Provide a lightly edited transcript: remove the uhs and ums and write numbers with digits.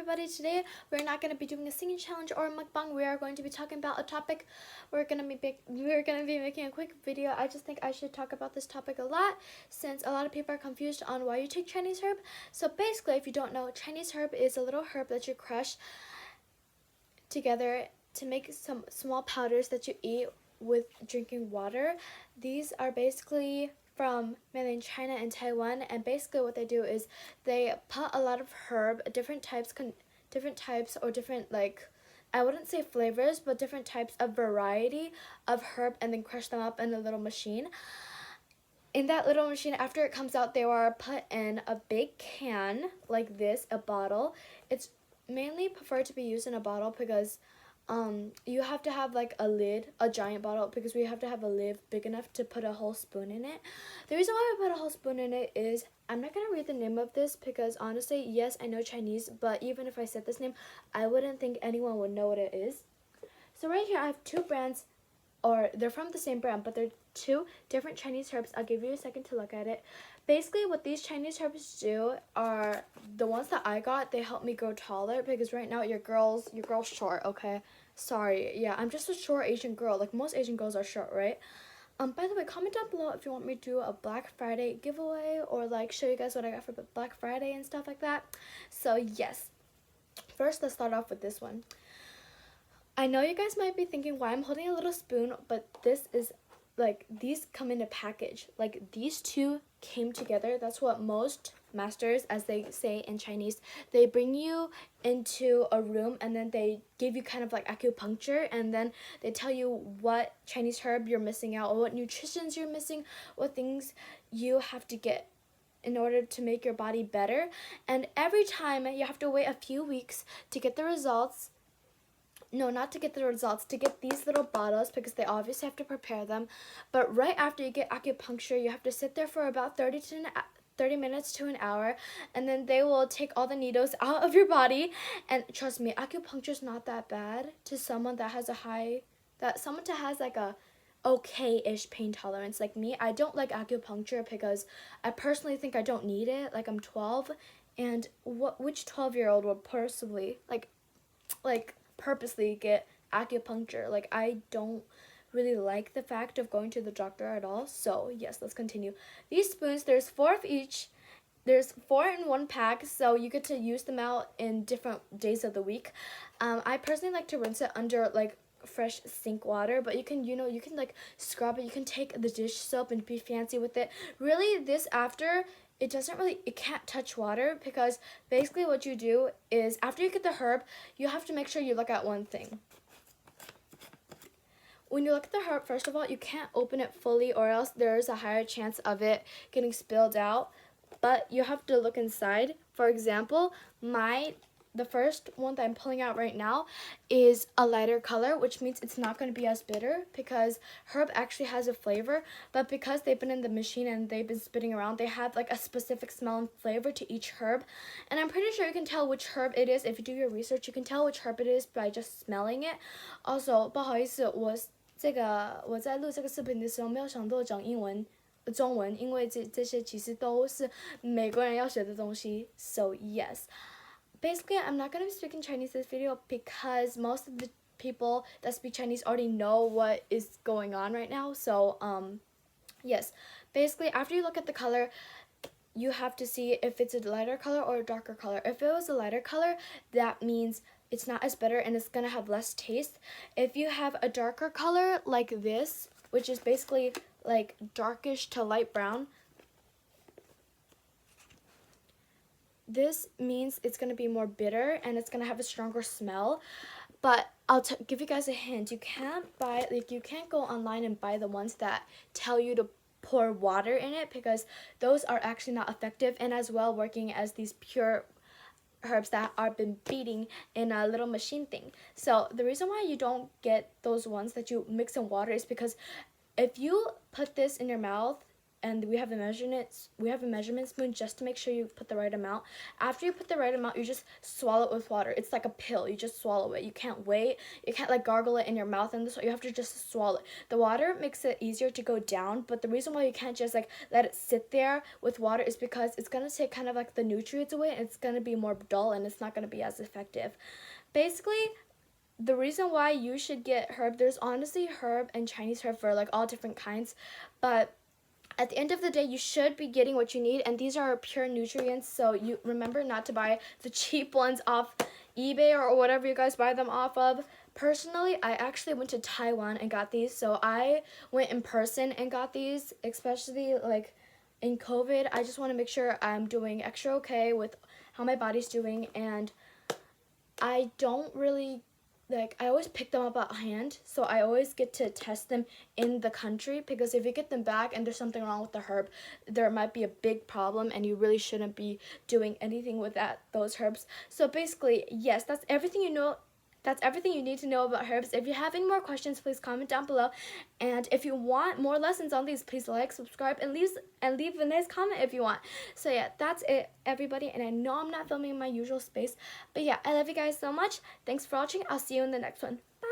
everybody. Today we're not going to be doing a singing challenge or a mukbang. We are going to be talking about a topic. We're going to be making a quick video. I just think I should talk about this topic a lot since a lot of people are confused on why you take Chinese herb. So basically, if you don't know, Chinese herb is a little herb that you crush together to make some small powders that you eat with drinking water. These are basically from mainland China and Taiwan, and basically what they do is they put a lot of herb, different types or different, like, I wouldn't say flavors, but different types of variety of herb, and then crush them up in a little machine. In that little machine, after it comes out, they are put in a big can like this, a bottle. It's mainly preferred to be used in a bottle because you have to have like a lid, a giant bottle, because we have to have a lid big enough to put a whole spoon in it. The reason why I put a whole spoon in it is, I'm not going to read the name of this because honestly, yes, I know Chinese, but even if I said this name, I wouldn't think anyone would know what it is. So right here I have two brands, or they're from the same brand, but they're two different Chinese herbs. I'll give you a second to look at it. Basically, what these Chinese herbs do are, the ones that I got, they help me grow taller, because right now your girl's short, okay? Sorry, yeah, I'm just a short Asian girl. Like, most Asian girls are short, right? By the way, comment down below if you want me to do a Black Friday giveaway, or like show you guys what I got for Black Friday and stuff like that. So yes, first let's start off with this one. I know you guys might be thinking why I'm holding a little spoon, but this is, like, these come in a package. Like, these two came together. That's what most masters, as they say in Chinese, they bring you into a room and then they give you kind of like acupuncture, and then they tell you what Chinese herb you're missing out, or what nutritions you're missing, what things you have to get in order to make your body better. And every time you have to wait a few weeks to get the results. No, not to get the results, to get these little bottles, because they obviously have to prepare them. But right after you get acupuncture, you have to sit there for about 30 minutes to an hour, and then they will take all the needles out of your body. And trust me, acupuncture is not that bad to someone that has someone that has like a okay-ish pain tolerance like me. I don't like acupuncture because I personally think I don't need it. Like, I'm 12, and which 12-year-old would personally purposely get acupuncture? Like, I don't really like the fact of going to the doctor at all. So yes, let's continue. These spoons, there's 4 of each. There's 4 in one pack, so you get to use them out in different days of the week. I personally like to rinse it under like fresh sink water, but you can like scrub it. You can take the dish soap and be fancy with it. Really, this after, it can't touch water, because basically what you do is, after you get the herb, you have to make sure you look at one thing. When you look at the herb, first of all, you can't open it fully, or else there's a higher chance of it getting spilled out. But you have to look inside. For example, the first one that I'm pulling out right now is a lighter color, which means it's not going to be as bitter, because herb actually has a flavor, but because they've been in the machine and they've been spitting around, they have like a specific smell and flavor to each herb. And I'm pretty sure you can tell which herb it is. If you do your research, you can tell which herb it is by just smelling it. Also, 不好意思，我在录这个视频的时候没有想到讲中文，因为这些其实都是美国人要学的东西。So yes. Basically, I'm not going to be speaking Chinese this video because most of the people that speak Chinese already know what is going on right now. So, yes. Basically, after you look at the color, you have to see if it's a lighter color or a darker color. If it was a lighter color, that means it's not as bitter and it's going to have less taste. If you have a darker color like this, which is basically like darkish to light brown, this means it's going to be more bitter and it's going to have a stronger smell. But I'll give you guys a hint. You can't go online and buy the ones that tell you to pour water in it, because those are actually not effective and as well working as these pure herbs that are been beating in a little machine thing. So the reason why you don't get those ones that you mix in water is because if you put this in your mouth and we have a measurement spoon just to make sure you put the right amount. After you put the right amount, you just swallow it with water. It's like a pill. You just swallow it. You can't wait. You can't like gargle it in your mouth and this. You have to just swallow it. The water makes it easier to go down, but the reason why you can't just like let it sit there with water is because it's gonna take kind of like the nutrients away, and it's gonna be more dull, and it's not gonna be as effective. Basically, the reason why you should get herb, there's honestly herb and Chinese herb for like all different kinds, but at the end of the day, you should be getting what you need, and these are pure nutrients, so you remember not to buy the cheap ones off eBay or whatever you guys buy them off of. Personally, I actually went to Taiwan and got these, so I went in person and got these, especially like in COVID. I just want to make sure I'm doing extra okay with how my body's doing, and I don't really like, I always pick them up at hand, so I always get to test them in the country, because if you get them back and there's something wrong with the herb, there might be a big problem, and you really shouldn't be doing anything with those herbs. So basically, yes, that's everything you know. That's everything you need to know about herbs. If you have any more questions, please comment down below. And if you want more lessons on these, please like, subscribe, and leave a nice comment if you want. So yeah, that's it, everybody. And I know I'm not filming in my usual space, but yeah, I love you guys so much. Thanks for watching. I'll see you in the next one. Bye.